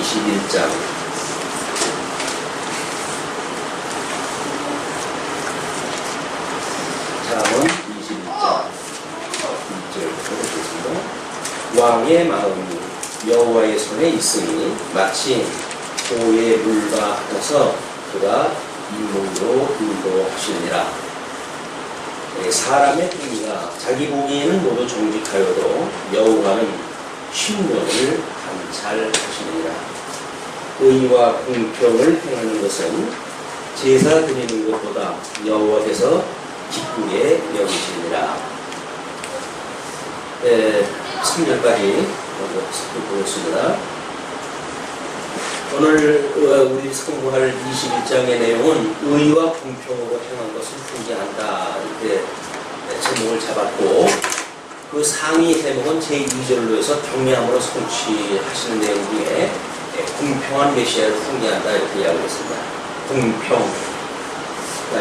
21장 잠언 21장 1절부터 보겠습니다. 왕의 마음이 여호와의 손에 있으니 마치 보의 물과 같아서 그가 인문으로 인도하시느니라. 사람의 행위가 자기 보기에는 모두 정직하여도 여호와는 심령을 감찰하시느니라. 의와 공평을 행하는 것은 제사 드리는 것보다 여호와께서 기쁘게 여기시느니라. 3절까지 보겠습니다. 오늘 우리 성부할 21장의 내용은 의와 공평으로 행한 것을 훈계한다, 이렇게 제목을 잡았고, 그 상위 제목은 제2절로 해서 경외함으로 성취하시는 내용 중에 공평한 메시아를 훈계한다, 이렇게 이야기를 했습니다. 공평.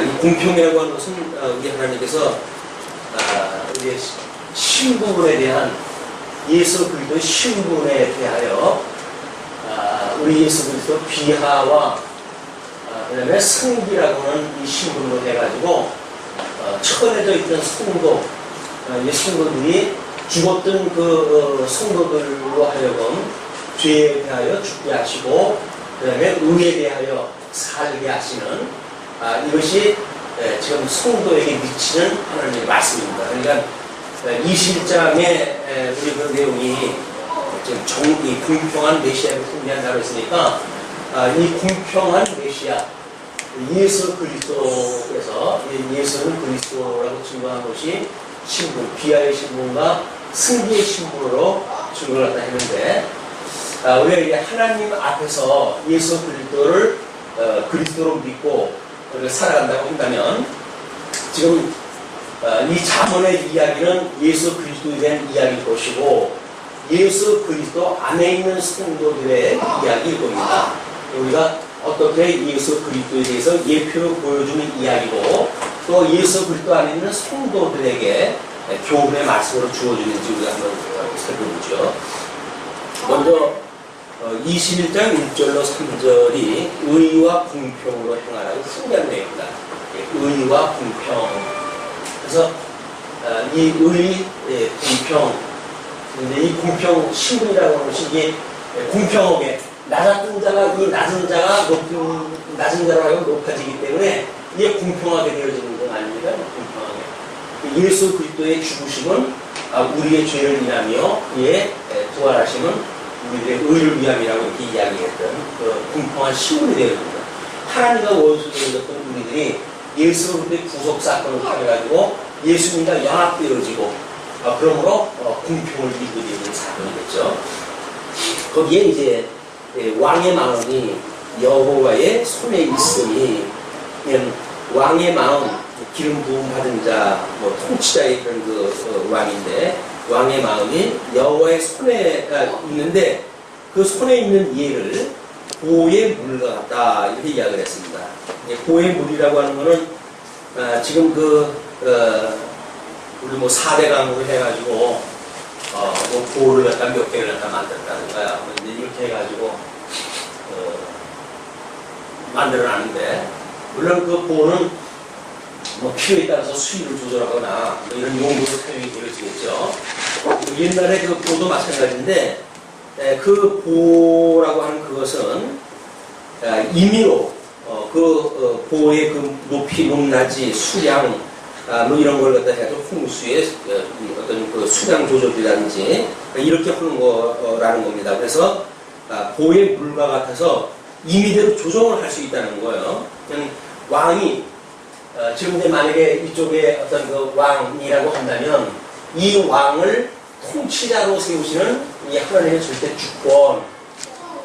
이 공평이라고 하는 것은 우리 하나님께서 우리의 신분에 대한, 예수 그리스도의 신분에 대하여 우리 예수 그리스도 비하와 그다음에 성기라고 하는 이 신분으로 해가지고 처해져 있던 성도, 이 성도들이 죽었던 그 성도들로 하여금 죄에 대하여 죽게 하시고 그다음에 의에 대하여 살게 하시는 이것이 지금 성도에게 미치는 하나님의 말씀입니다. 그러니까 21장의 우리 그 내용이 지금 이 공평한 메시아를 훈계한다고 했으니까 이 공평한 메시아, 예수 그리스도께서, 예수는 그리스도라고 증거한 것이 신분, 비하의 신분과 승리의 신분으로 증거를 갖다 했는데, 우리가 하나님 앞에서 예수 그리스도를 그리스도로 믿고 살아간다고 한다면, 지금 이 잠언의 이야기는 예수 그리스도에 대한 이야기일 것이고, 예수 그리스도 안에 있는 성도들의 이야기일 겁니다. 우리가 어떻게 예수 그리스도에 대해서 예표로 보여주는 이야기고, 또 예수 그리스도 안에 있는 성도들에게 교훈의 말씀으로 주어지는지 우리가 한번 살펴보죠. 먼저 21장 1절로 3절이 의와 공평으로 행하라고 승계한 내용입니다. 의와 공평. 그래서 이 의, 공평, 근데 이 공평 신분이라고 하는 것이 이게 공평하게 낮은 자가, 이 낮은 자가 낮은 자로 높아지기 때문에 이게 공평하게 되어지는 건 아닙니다. 공평하게. 예수 그리스도의 죽으심은 우리의 죄를 인하며 그의 부활하심은 우리의 의를 위함이라고 이렇게 이야기했던 그 공평한 신분이 되어집니다. 하나님과 원수되었던 우리들이 예수 그리스도의 구속 사건을 통해가지고 예수님과 연합되어지고 그러므로 공평을 이루게 되는 사건이겠죠. 거기에 이제 왕의 마음이 여호와의 손에 있으니, 왕의 마음, 기름 부음 받은 자, 통치자의 그런 그 왕인데, 왕의 마음이 여호와의 손에 있는데 그 손에 있는 이해를 보의 물과 같다, 이렇게 이야기를 했습니다. 보의 물이라고 하는 거는 지금 우리 4대 강으로 해가지고, 보를 갖다 몇 개를 갖다 만들었다는 거야. 이렇게 해가지고, 만들어놨는데, 물론 그 보는 필요에 따라서 수위를 조절하거나 이런 용도로 사용이 되어지겠죠. 옛날에 그 보도 마찬가지인데, 그 보라고 하는 그것은 임의로 그 보의 그 높이, 높낮이, 수량, 이런 걸 갖다 해도 풍수의 어떤 그 수량 조절이라든지 이렇게 하는 거라는 겁니다. 그래서 보의 물과 같아서 임의대로 조정을 할 수 있다는 거예요. 왕이 지금 이제 만약에 이쪽에 어떤 그 왕이라고 한다면 이 왕을 통치자로 세우시는 이 하나님의 절대 주권,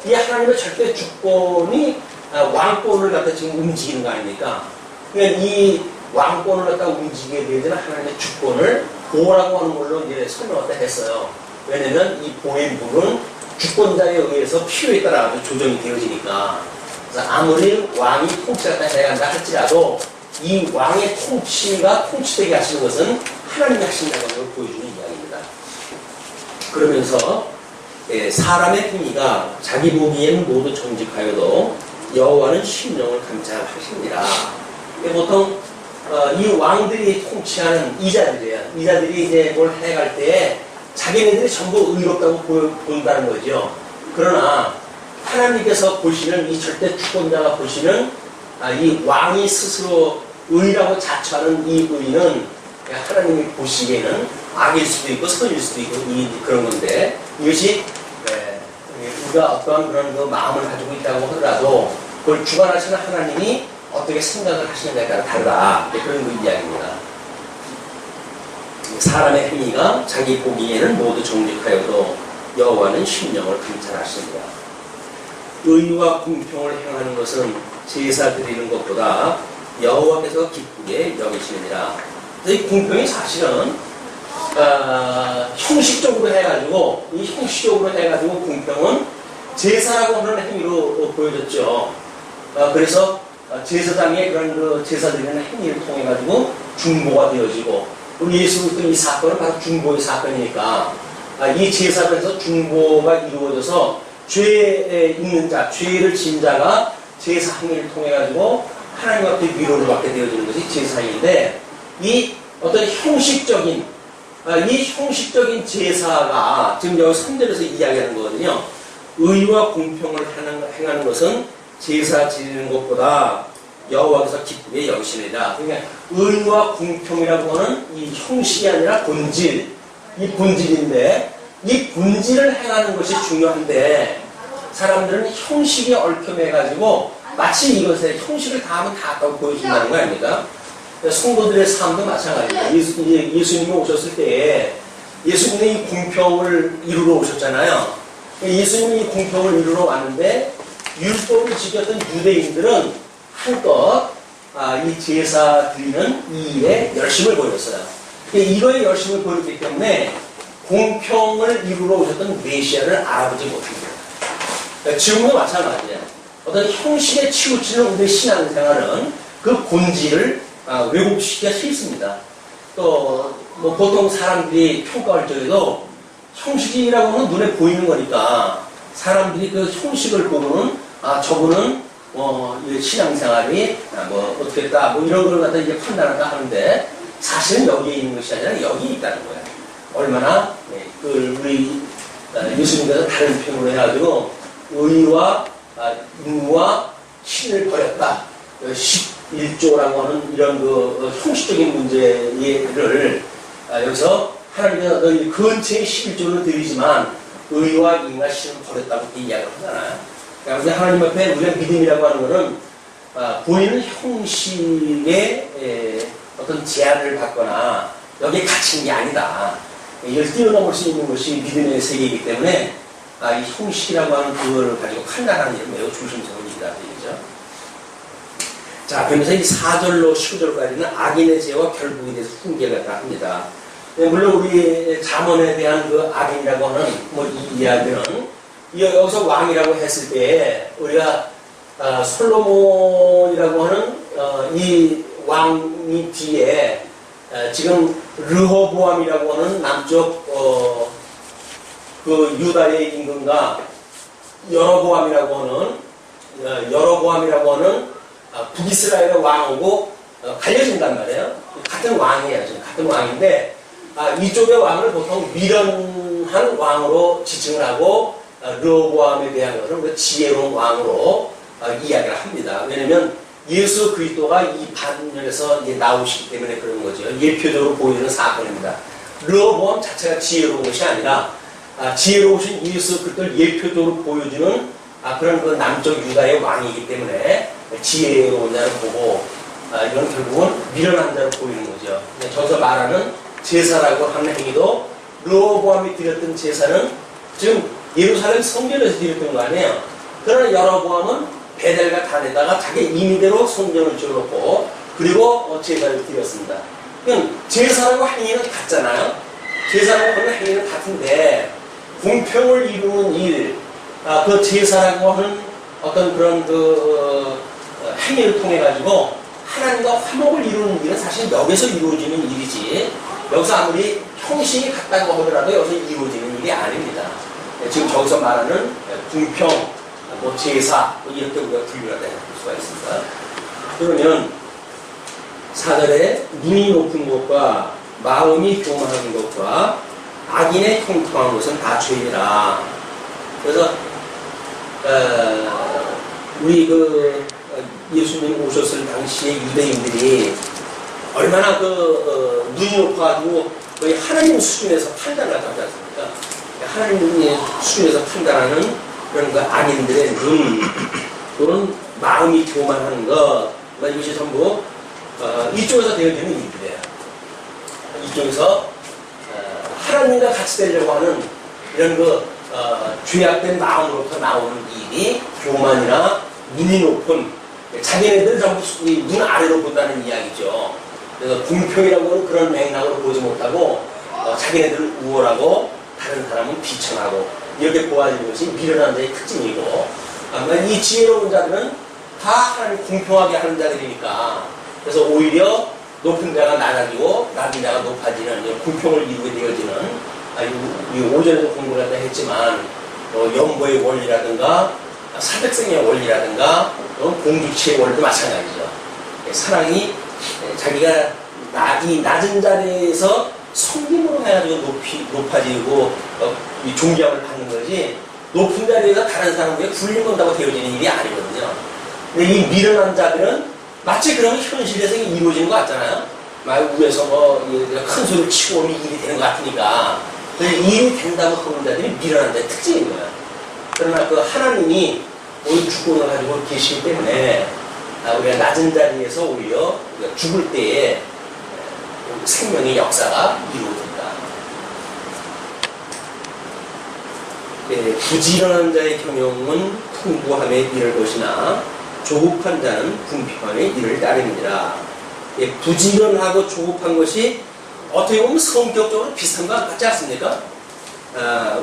이 하나님의 절대 주권이 왕권을 갖다 지금 움직이는 거 아닙니까? 그러니까 이 왕권을 갖다 움직이게 되는 하나님의 주권을 보라고 하는 걸로 이제 설명을 했어요. 왜냐면 이 보의 물은 주권자에 의해서 필요에 따라 조정이 되어지니까. 그래서 아무리 왕이 통치가 해간다 할지라도 이 왕의 통치가 통치되게 하시는 것은 하나님이 하신다는 걸 보여주는 이야기입니다. 그러면서 사람의 행위가 자기 보기에는 모두 정직하여도 여호와는 심령을 감찰하십니다. 보통 이 왕들이 통치하는 이자들이에요. 이자들이 이제 뭘 해갈 때 자기네들이 전부 의롭다고 본다는 거죠. 그러나 하나님께서 보시는 이 절대 주권자가 보시는 이 왕이 스스로 의라고 자처하는 이 의는 하나님이 보시기에는 악일 수도 있고 선일 수도 있고 그런 건데, 이것이 우리가 어떠한 그런 그 마음을 가지고 있다고 하더라도 그걸 주관하시는 하나님이 어떻게 생각을 하시느냐에 따라 다르다, 그런 그 이야기입니다. 사람의 행위가 자기 보기에는 모두 정직하여도 여호와는 심령을 감찰하십니다. 의와 공평을 행하는 것은 제사 드리는 것보다 여호와께서 기쁘게 여기시느니라. 이 공평이 사실은 형식적으로 해가지고, 이 형식적으로 해가지고 공평은 제사라고 하는 행위로 보여졌죠. 그래서 제사장의 그런 그 제사 드리는 행위를 통해 가지고 중보가 되어지고, 우리 예수 그리스도 이 사건은 바로 중보의 사건이니까 이 제사에서 중보가 이루어져서 죄에 있는 자, 죄를 진 자가 제사 행위를 통해 가지고 하나님 앞에 위로를 받게 되어지는 것이 제사인데, 이 어떤 형식적인 이 형식적인 제사가 지금 여기 3절에서 이야기하는 거거든요. 의와 공평을 행하는 것은 제사 지내는 것보다 여호와께서 기쁘게 여기시느니라. 그러니까 의와 공평이라고 하는 이 형식이 아니라 본질, 이 본질인데, 이 본질을 행하는 것이 중요한데 사람들은 형식에 얽혀매가지고 마치 이것에 형식을 다 하면 다 아까워 보여준다는 거 아닙니까? 성도들의 삶도 마찬가지입니다. 예수님이 오셨을 때에 예수님이 이 공평을 이루러 오셨잖아요. 예수님이 이 공평을 이루러 왔는데 율법을 지켰던 유대인들은 한껏 이 제사 드리는 이 일에 열심을 보였어요. 이거에 열심을 보였기 때문에 공평을 이루러 오셨던 메시아를 알아보지 못합니다. 지금도 마찬가지예요. 어떤 형식에 치우치는 우리의 신앙생활은 그 본질을 왜곡시키기가 싫습니다. 또 뭐 보통 사람들이 평가할 적에도 형식이라고 하면 눈에 보이는 거니까 사람들이 그 형식을 보고는 저분은 신앙생활이 뭐 어떻겠다 뭐 이런 걸 갖다 이제 판단한다 하는데, 사실은 여기에 있는 것이 아니라 여기 있다는 거예요. 얼마나 우리 예수님께서 다른 표현으로 해가지고 의와 인과 신을 버렸다, 11조라고 하는 이런 그 형식적인 문제를 여기서 하나님께서 너희 근처에 11조를 드리지만 의와 인과 신을 버렸다고 이야기를 하잖아요. 그러니까 하나님 앞에 우리가 믿음이라고 하는 것은 보이는 형식의 어떤 제한을 받거나 여기에 갇힌 게 아니다. 이걸 뛰어넘을 수 있는 것이 믿음의 세계이기 때문에 이 형식이라고 하는 그거를 가지고 판단하는 일은 매우 조심스러운 일이다. 얘기죠. 자, 그러면서 이 4절로 15절까지는 악인의 죄와 결국에 대해서 훈계가 합니다. 물론 우리 잠언에 대한 그 악인이라고 하는 이 이야기는 여기서 왕이라고 했을 때 우리가 솔로몬이라고 하는 이 왕이 뒤에 지금 르호보암이라고 하는 남쪽 그 유다의 임금과 여로보암이라고 하는 북이스라엘의 왕하고 갈려진단 말이에요. 같은 왕이에요. 지금 같은 왕인데 이쪽의 왕을 보통 미련한 왕으로 지칭을 하고 르호보암에 대한 것은 지혜로운 왕으로 이야기를 합니다. 왜냐하면 예수 그리스도가 이 반열에서 나오시기 때문에 그런 거죠. 예표적으로 보이는 사건입니다. 르호보암 자체가 지혜로운 것이 아니라 지혜로우신 예수 그리스도를 예표적으로 보여주는 그런 그 남쪽 유다의 왕이기 때문에 지혜로운 자를 보고 이건 결국은 미련한 자를 보이는 거죠. 저기서 말하는 제사라고 하는 행위도 르호보암이 드렸던 제사는 지금 예루살렘 성전에서 드렸던 거 아니에요. 그러나 여로보암은 베델과 단에다가 자기 임의대로 성전을 지어놓고 그리고 제사를 드렸습니다. 그럼 제사라고 행위는 같잖아요. 제사라고 하는 행위는 같은데 공평을 이루는 일, 그 제사라고 하는 어떤 그런 그 행위를 통해 가지고 하나님과 화목을 이루는 일은 사실 여기서 이루어지는 일이지, 여기서 아무리 형식이 같다고 하더라도 여기서 이루어지는 일이 아닙니다. 지금 저기서 말하는 궁평, 뭐 제사 뭐 이렇게 우리가 분류가 될 수가 있습니다. 그러면 사절에 눈이 높은 것과 마음이 교만한 것과 악인의 형통한 것은 다 죄이라. 그래서 우리 예수님 오셨을 당시에 유대인들이 얼마나 눈이 높아가지고 거의 하나님 수준에서 판단을 하지 않습니까? 하나님 수준에서 판단하는 그런 악인들의 눈, 또는 마음이 교만한 것, 이것이 전부 이쪽에서 되어지는 일들이에요. 이쪽에서 하나님과 같이 되려고 하는 이런 죄악된 마음으로부터 나오는 일이 교만이나 눈이 높은, 자기네들 전부 눈 아래로 본다는 이야기죠. 그래서 궁평이라고 하는 그런 맥락으로 보지 못하고 자기네들은 우월하고 다른 사람은 비천하고 이렇게 보아지는 것이 미련한 자의 특징이고, 아마 이 지혜로운 자들은 다 하나님 공평하게 하는 자들이니까, 그래서 오히려 높은 자가 낮아지고 낮은 자가 높아지는 공평을 이루게 되어지는, 오전에도 공부를 한다 했지만 연보의 원리라든가 사백성의 원리라든가 공주치의 원리도 마찬가지죠. 사랑이 자기가 이 낮은 자리에서 성김으로 해가지고 높아지고 이 존경을 받는 거지, 높은 자리에서 다른 사람에게 굴림건다고 되어지는 일이 아니거든요. 근데 이 미련한 자들은 마치 그러면 현실에서 이루어지는 것 같잖아요. 막 위에서 큰 소리를 치고 오면 일이 되는 것 같으니까. 일이 된다고 하는 자들이 미련한 자의 특징인 거예요. 그러나 하나님이 오늘 주권을 가지고 계시기 때문에 우리가 낮은 자리에서 오히려 우리가 죽을 때에 생명의 역사가 이루어진다. 부지런한 자의 경영은 풍부함에 이를 것이나 조급한 자는 궁핍함에 이를 따릅니다. 부지런하고 조급한 것이 어떻게 보면 성격적으로 비슷한 것 같지 않습니까?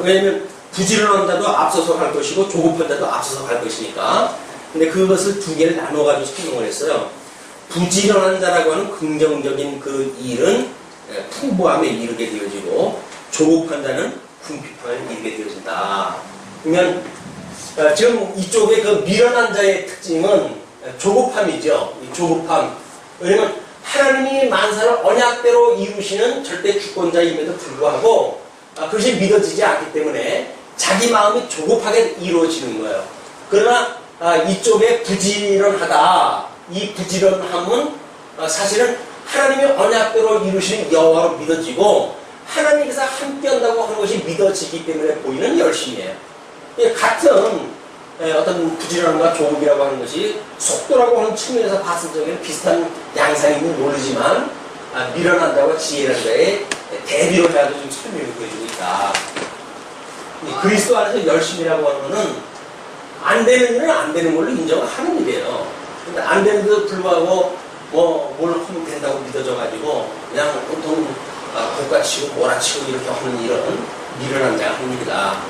왜냐하면 부지런한 자도 앞서서 갈 것이고 조급한 자도 앞서서 갈 것이니까. 근데 그것을 두 개를 나눠가지고 설명을 했어요. 부지런한 자라고 하는 긍정적인 그 일은 풍부함에 이르게 되어지고, 조급한 자는 궁핍함에 이르게 되어진다. 그러면 지금 이쪽에 그 미련한 자의 특징은 조급함이죠. 이 조급함. 왜냐면 하나님이 만사를 언약대로 이루시는 절대 주권자임에도 불구하고 그것이 믿어지지 않기 때문에 자기 마음이 조급하게 이루어지는 거예요. 그러나 이쪽에 부지런하다. 이 부지런함은 사실은 하나님이 언약대로 이루시는 여호와로 믿어지고, 하나님께서 함께한다고 하는 것이 믿어지기 때문에 보이는 열심이에요. 같은 어떤 부지런함과 조급이라고 하는 것이 속도라고 하는 측면에서 봤을 적에는 비슷한 양상인지 모르지만, 미련한 자와 지혜한 자의 대비로 해가지고 좀 설명을 보여주고 있다. 그리스도 안에서 열심이라고 하는 것은 안 되는 일은 안 되는 걸로 인정을 하는 일이에요. 근데 안 되는데도 불구하고 뭘 하면 된다고 믿어져가지고 그냥 보통 복가치고 몰아치고 이렇게 하는 일은 미련한 자가 하는 일이다.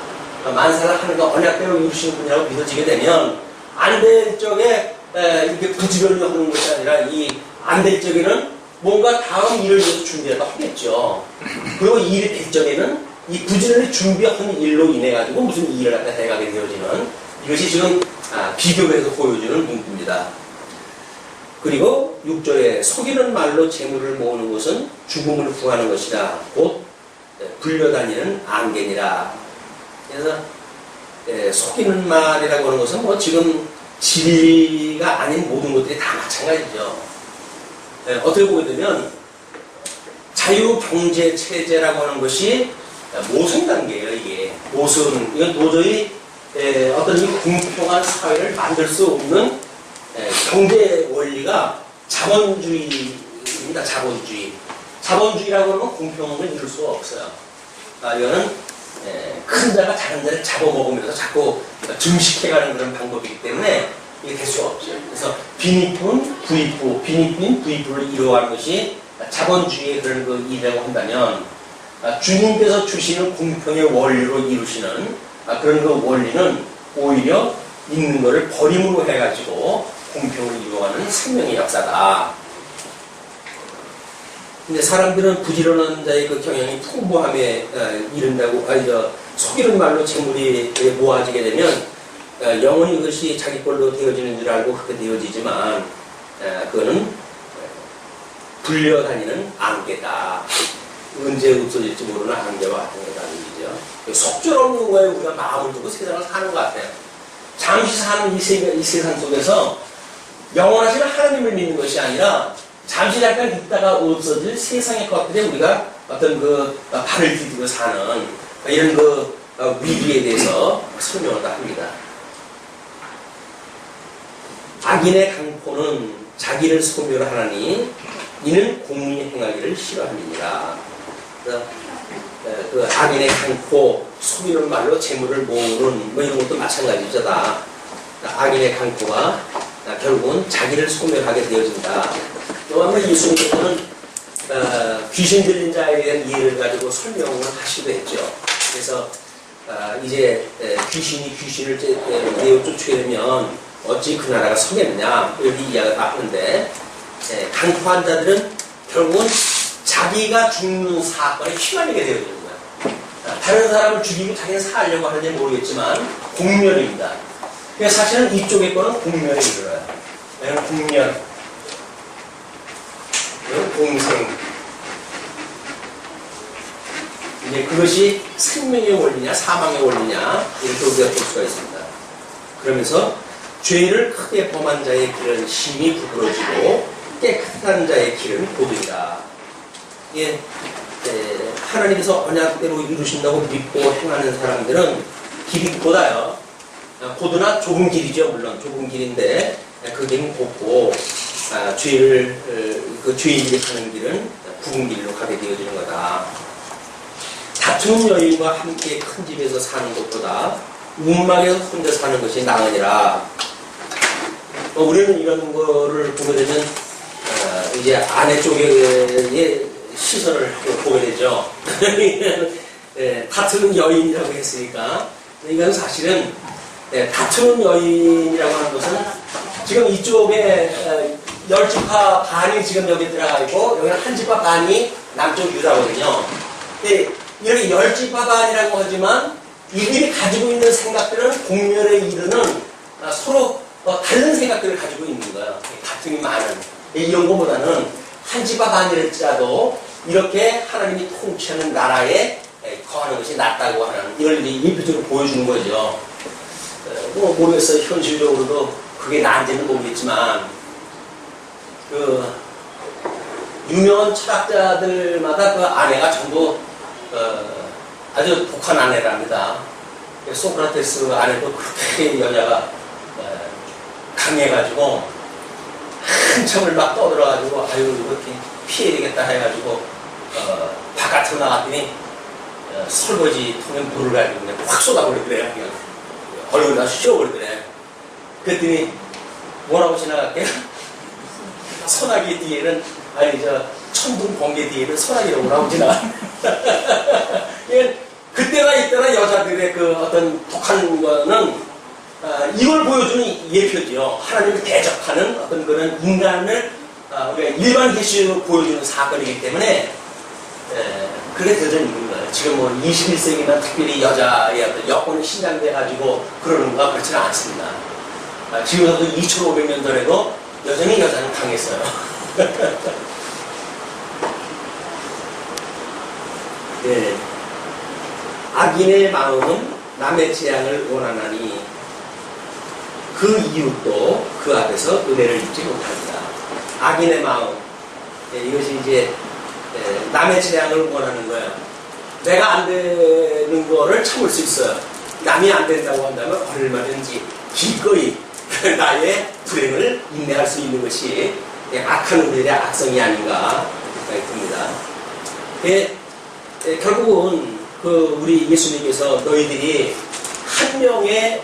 만사를 하는 거 언약대로 이루시는 분이라고 믿어지게 되면 안 될 적에 이렇게 부지런히 하는 것이 아니라 이 안 될 적에는 뭔가 다음 일을 위해서 준비해서 하겠죠. 그리고 이 일이 될 적에는 이 부지런히 준비하는 일로 인해 가지고 무슨 일을 갖다 해가게 되어지는, 이것이 지금 비교해서 보여주는 문구입니다. 그리고 6절에 속이는 말로 재물을 모으는 것은 죽음을 구하는 것이라 곧 불려다니는 안개니라. 그래서 속이는 말이라고 하는 것은 뭐 지금 진리가 아닌 모든 것들이 다 마찬가지죠. 어떻게 보게 되면 자유경제체제라고 하는 것이 모순 단계예요. 이게 모순, 이건 도저히 어떤 이 공평한 사회를 만들 수 없는 경제 원리가 자본주의입니다. 자본주의라고 하면 공평을 이룰 수가 없어요. 이거는 큰 자가 작은 자를 잡아먹으면서 자꾸 증식해가는 그런 방법이기 때문에 이게 될 수가 없죠. 그래서 빈익분, 부익부, 빈익분, 부익부를 이루어가는 것이 자본주의의 그런 그 일이라고 한다면, 주님께서 주시는 공평의 원리로 이루시는 그런 그 원리는 오히려 있는 것을 버림으로 해가지고 공평을 이루어가는 생명의 역사다. 근데 사람들은 부지런한 자의 그 경향이 풍부함에 이른다고, 속이는 말로 재물이 모아지게 되면 영원히 그것이 자기 걸로 되어지는 줄 알고 그렇게 되어지지만 그거는 불려다니는 안개다. 언제 없어질지 모르는 안개와 같은 거라는 얘기죠. 속절없는 거에 우리가 마음을 두고 세상을 사는 것 같아요. 잠시 사는 이 세상 속에서 영원하신 하나님을 믿는 것이 아니라 잠시 잠깐 있다가 없어질 세상의 것들에 우리가 어떤 그 발을 디디고 사는 이런 그 위기에 대해서 설명을 합니다. 악인의 강포는 자기를 소멸하나니 이는 공의 행하기를 싫어함이니라. 그 악인의 강포, 속이는 말로 재물을 모으는 뭐 이런 것도 마찬가지다. 악인의 강포가 결국은 자기를 소멸하게 되어진다. 또 아마 예수님께서는 귀신 들린 자에 대한 이해를 가지고 설명을 하시기도 했죠. 그래서 이제 귀신이 귀신을 내어 쫓게 되면 어찌 그 나라가 서겠느냐 이렇게 이야기를 하는데 강포한 자들은 결국은 자기가 죽는 사건에 휘말리게 되어지는 거야. 다른 사람을 죽이고 자기는 살려고 하는지 모르겠지만 공멸입니다. 그래서 사실은 이쪽의 거는 공멸에 이르러요. 공멸, 공생. 이제 그것이 생명의 원리냐 사망의 원리냐 이렇게 우리가 볼 수가 있습니다. 그러면서 죄를 크게 범한 자의 길은 심히 부끄러지고 깨끗한 자의 길은 고등이다. 예, 하나님께서 언약대로 이루신다고 믿고 행하는 사람들은 길이 고다요. 고드나 좁은 길이죠. 물론 좁은 길인데 그 길은 곱고 그 죄인들이 가는 길은 굵은 길로 가게 되어지는 거다. 다투는 여인과 함께 큰 집에서 사는 것보다 움막에서 혼자 사는 것이 나으니라. 우리는 이런 거를 보게 되면 이제 아내 쪽의 시선을 보게 되죠. 다투는 여인이라고 했으니까 이건 사실은 다투는 여인이라고 하는 것은 지금 이쪽에 10지파 반이 지금 여기 들어가 있고 여기는 1지파 반이 남쪽 유다거든요. 이렇게 10지파 반이라고 하지만 이들이 가지고 있는 생각들은 공멸에 이르는 서로 다른 생각들을 가지고 있는 거예요. 다툼이 많은. 이런 것보다는 1지파 반이랄지라도 이렇게 하나님이 통치하는 나라에 거하는 것이 낫다고 하는 이걸 이미지로 보여주는 거죠. 모르겠어요. 현실적으로도 그게 나은지는 모르겠지만 그 유명한 철학자들마다 그 아내가 전부 아주 독한 아내랍니다. 소크라테스 아내도 그렇게 여자가 강해가지고 한참을 막 떠들어가지고 아유 이렇게 피해야 되겠다 해가지고 바깥으로 나갔더니 설거지 통에 물을 가지고 그냥 확 쏟아버리더래요. 그냥 얼굴에다 씌워버리더래. 그랬더니 뭐라고 지나갈게? 소나기 뒤에는 아니 천둥 번개 뒤에는 소나기라고 뭐라고 지나가. 그때나 이때나 여자들의 그 어떤 독한 거는 이걸 보여주는 예표죠. 하나님을 대적하는 어떤 그런 인간을 일반 계시로 보여주는 사건이기 때문에 그게 되어지는 거예요. 지금 뭐 21세기나 특별히 여자의 어떤 여건이 신장돼가지고 그러는 거가 그렇지는 않습니다. 지금도 2500년 전에도 여전히 여자는 강했어요. 네. 악인의 마음은 남의 재앙을 원하나니 그 이웃도 그 앞에서 은혜를 입지 못합니다. 악인의 마음, 이것이 이제 남의 재앙을 원하는 거예요. 내가 안 되는 거를 참을 수 있어요. 남이 안 된다고 한다면 얼마든지 기꺼이 나의 불행을 인내할 수 있는 것이 악한 우리들의 악성이 아닌가 생각이 듭니다. 결국은 우리 예수님께서 너희들이 한 명의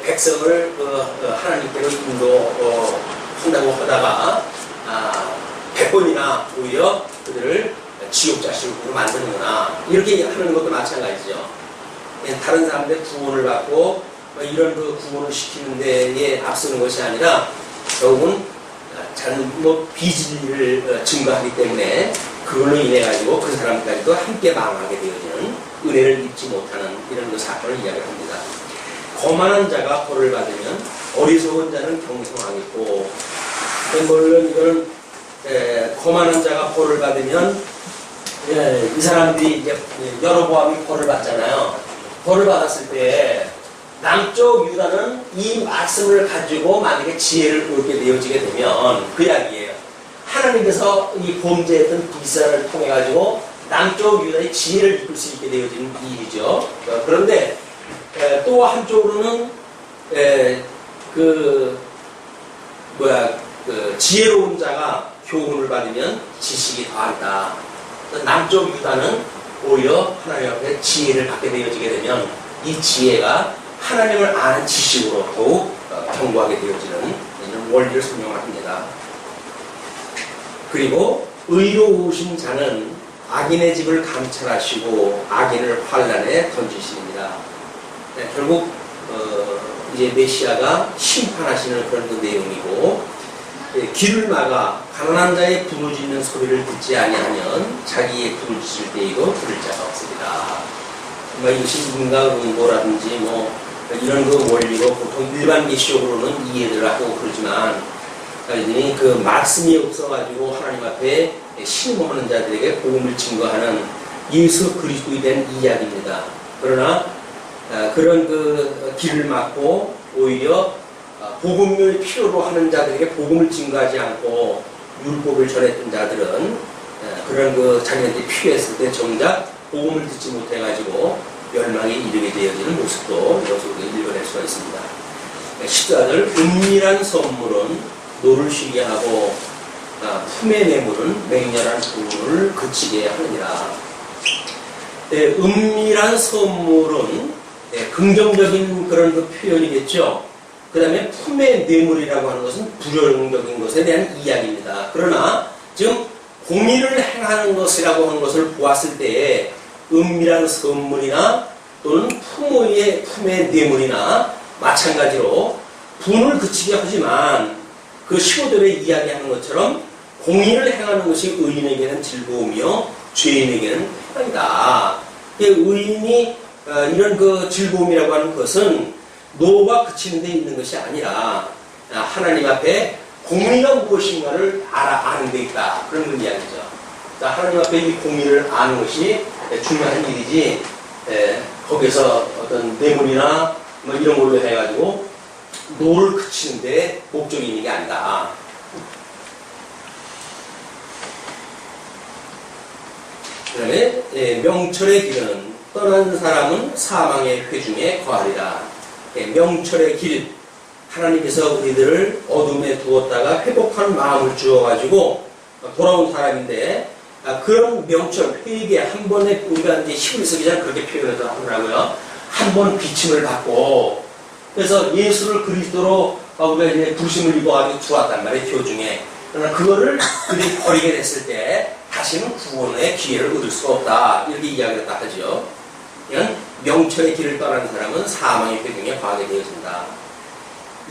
백성을 하나님께로 인도한다고 하다가 100번이나 오히려 그들을 지옥 자식으로 만드는구나 이렇게 하는 것도 마찬가지죠. 다른 사람들의 구원을 받고 이런 그 구원을 시키는 데에 앞서는 것이 아니라 결국은 비진리를 증거하기 때문에 그걸로 인해 가지고 그 사람까지도 함께 망하게 되어지는 은혜를 입지 못하는 이런 그 사건을 이야기합니다. 거만한 자가 벌을 받으면 어리석은 자는 경성하겠고, 물론 이거는 거만한 자가 벌을 받으면 이 사람들이 이제 여로보암이 벌을 받잖아요. 벌을 받았을 때 남쪽 유다는 이 말씀을 가지고 만약에 지혜를 얻게 되어지게 되면 그 이야기예요. 하나님께서 이 범죄했던 비산을 통해 가지고 남쪽 유다의 지혜를 이끌 수 있게 되어지는 일이죠. 그런데 또 한쪽으로는 그 지혜로운 자가 교훈을 받으면 지식이 더한다. 남쪽 유다는 오히려 하나님 앞에 지혜를 받게 되어지게 되면 이 지혜가 하나님을 아는 지식으로 더욱 견고하게 되어지는 이런 원리를 설명을 합니다. 그리고 의로우신 자는 악인의 집을 감찰하시고 악인을 환란에 던지십니다. 결국 이제 메시아가 심판하시는 그런 그 내용이고, 길을 막아 가난한 자의 부르짖는 소리를 듣지 아니하면 자기의 부르짖을 때에도 들을 자가 없습니다. 이것이 인과응보라든지 이런 그 원리로 보통 일반 계시적으로는 이해를 하고 그러지만, 그 말씀이 없어가지고 하나님 앞에 신음하는 자들에게 복음을 증거하는 예수 그리스도에 대한 이야기입니다. 그러나 그런 그 길을 막고 오히려 복음을 필요로 하는 자들에게 복음을 증거하지 않고 율법을 전했던 자들은 그런 그 자기한테 필요했을 때 정작 복음을 듣지 못해가지고 멸망에 이르게 되어지는 모습도 여기서 읽어낼 수가 있습니다. 14절, 은밀한 선물은 노를 쉬게 하고 품의 뇌물은 맹렬한 부분을 그치게 하느니라. 은밀한 선물은 긍정적인 그런 그 표현이겠죠. 그 다음에 품의 뇌물이라고 하는 것은 부정적인 것에 대한 이야기입니다. 그러나 지금 공의를 행하는 것이라고 하는 것을 보았을 때에 은밀한 선물이나 또는 품의 뇌물이나 마찬가지로 분을 그치게 하지만 그 15절에 이야기하는 것처럼 공의를 행하는 것이 의인에게는 즐거움이요 죄인에게는 해방이다. 의인이 이런 그 즐거움이라고 하는 것은 노가 그치는 데 있는 것이 아니라 하나님 앞에 공의가 무엇인가를 아는 데 있다. 그런 건 이야기죠. 하나님 앞에 이 공의를 아는 것이 중요한 일이지, 거기서 어떤 뇌물이나 이런 걸로 해가지고 노를 그치는데 목적이 있는 게 아니다. 그 다음에 명철의 길은 떠난 사람은 사망의 회중에 거하리라. 명철의 길, 하나님께서 우리들을 어둠에 두었다가 회복한 마음을 주어가지고 돌아온 사람인데, 그런 명철, 회개 한 번에 우리가 이제 히브리서 기자는 그렇게 표현해서 하더라고요. 한 번 비침을 받고, 그래서 예수를 그리스도로 우리가 이제 부심을 입어가지고 들어왔단 말이에요, 교중에. 그러나 그거를 그들이 버리게 됐을 때 다시는 구원의 기회를 얻을 수가 없다. 이렇게 이야기를 딱 하죠. 이건 명철의 길을 떠나는 사람은 사망의 회중에 거하게 되어진다.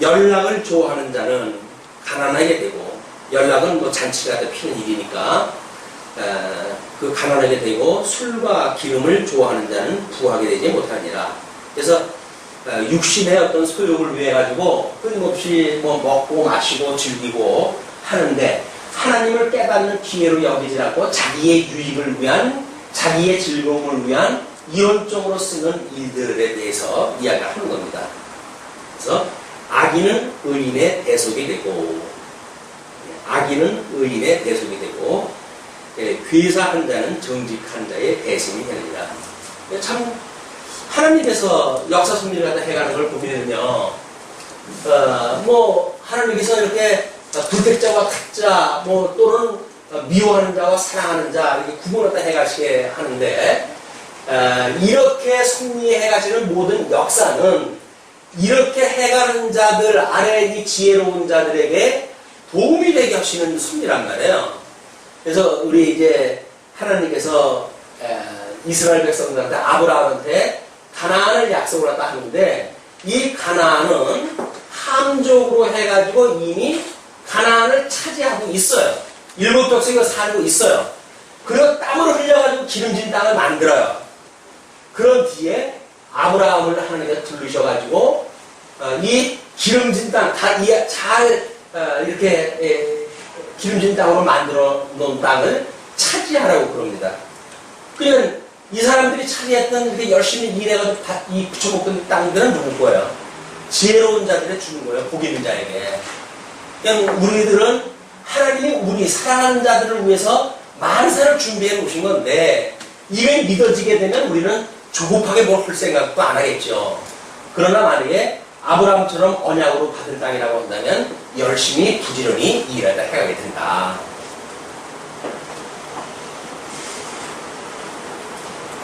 연락을 좋아하는 자는 가난하게 되고, 연락은 잔치가 더 피는 일이니까 그 가난하게 되고, 술과 기름을 좋아하는 자는 부하게 되지 못하니라. 그래서 육신의 어떤 소욕을 위해 가지고 끊임없이 먹고 마시고 즐기고 하는데 하나님을 깨닫는 기회로 여기지 않고 자기의 유익을 위한, 자기의 즐거움을 위한 이원적으로 쓰는 일들에 대해서 이야기를 하는 겁니다. 그래서 악인은 의인의 대속이 되고, 괴사한 자는 정직한 자의 대신이 되느니라. 참 하나님께서 역사 섭리를 갖다 해가는 걸 보면요, 하나님께서 이렇게 불택자와 타자, 또는 미워하는 자와 사랑하는 자, 이렇게 구분을 갖다 해가시게 하는데, 이렇게 섭리해 가시는 모든 역사는 이렇게 해가는 자들 아래 이 지혜로운 자들에게 도움이 되게 하시는 섭리란 말이에요. 그래서 우리 이제 하나님께서 이스라엘 백성들한테, 아브라함한테 가나안을 약속을 갖다 하는데, 이 가나안은 함적으로 해가지고 이미 가나안을 차지하고 있어요. 일곱 족속이 살고 있어요. 그리고 땀을 흘려가지고 기름진 땅을 만들어요. 그런 뒤에 아브라함을 하나님께서 부르셔가지고 이 기름진 땅, 잘 이렇게 기름진 땅으로 만들어 놓은 땅을 차지하라고 그럽니다. 그러면 이 사람들이 차지했던 이렇게 열심히 일해가지고 이 붙여먹던 땅들은 누구 거예요? 지혜로운 자들에 주는 거예요. 복 있는 자에게. 그냥 우리들은 하나님이 우리 사랑하는 자들을 위해서 만사를 준비해 놓으신 건데 이게 믿어지게 되면 우리는 조급하게 뭘 할 생각도 안 하겠죠. 그러나 만약에 아브라함처럼 언약으로 받은 땅이라고 한다면 열심히 부지런히 일하다 해가게 된다.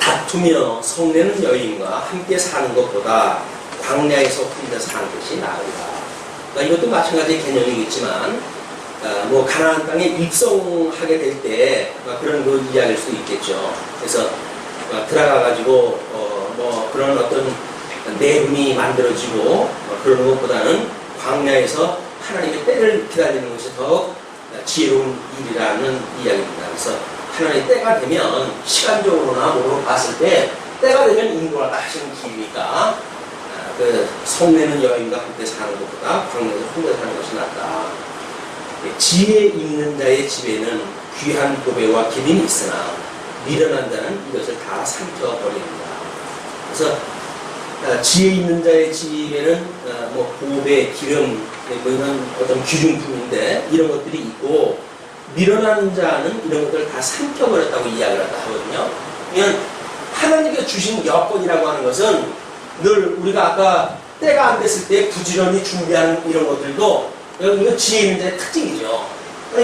다투며 성내는 여인과 함께 사는 것보다 광야에서 혼자 사는 것이 나으리라. 그러니까 이것도 마찬가지 개념이겠지만 뭐 가나안 땅에 입성하게 될 때 그런 그 이야기일 수도 있겠죠. 그래서 들어가가지고 뭐 그런 어떤 내분이 만들어지고 그러는 것보다는 광야에서 하나님의 때를 기다리는 것이 더 지혜로운 일이라는 이야기입니다. 그래서 하나님의 때가 되면 시간적으로나 뭐로 봤을 때 때가 되면 인도하다 하시는 길이니까 그 성내는 여인과 함께 사는 것보다 광야에서 혼자 사는 것이 낫다. 지혜 있는 자의 집에는 귀한 보배와 기름이 있으나 미련한 자는 이것을 다 삼켜버립니다. 그래서 지혜 있는 자의 집에는 뭐 보배, 기름, 뭐 이런 어떤 귀중품인데 이런 것들이 있고 미련한 자는 이런 것들을 다 삼켜버렸다고 이야기를 하거든요. 그러면 하나님께서 주신 여건이라고 하는 것은 늘 우리가 아까 때가 안 됐을 때 부지런히 준비하는 이런 것들도 이건 지혜 있는 자의 특징이죠.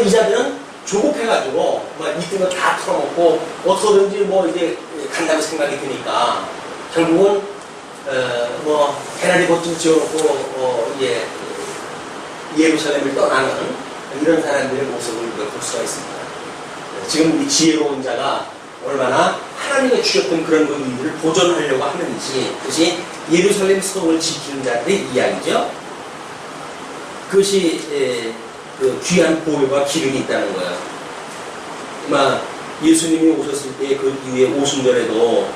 이 자들은 조급해가지고 뭐 있던 거 다 털어먹고 어떻게든지 뭐 이제 간다고 생각이 드니까 결국은 뭐 배나리 보증 지어놓고 예루살렘을 떠나는 이런 사람들의 모습을 우리가 볼 수가 있습니다. 지금 이 지혜로운 자가 얼마나 하나님이 주셨던 그런 의미를 보존하려고 하는지 그것이 예루살렘 성을 지키는 자들의 이야기죠. 그것이 그 귀한 보배와 기름이 있다는 거예요. 아마 예수님이 오셨을 때 그 이후에 오순절에도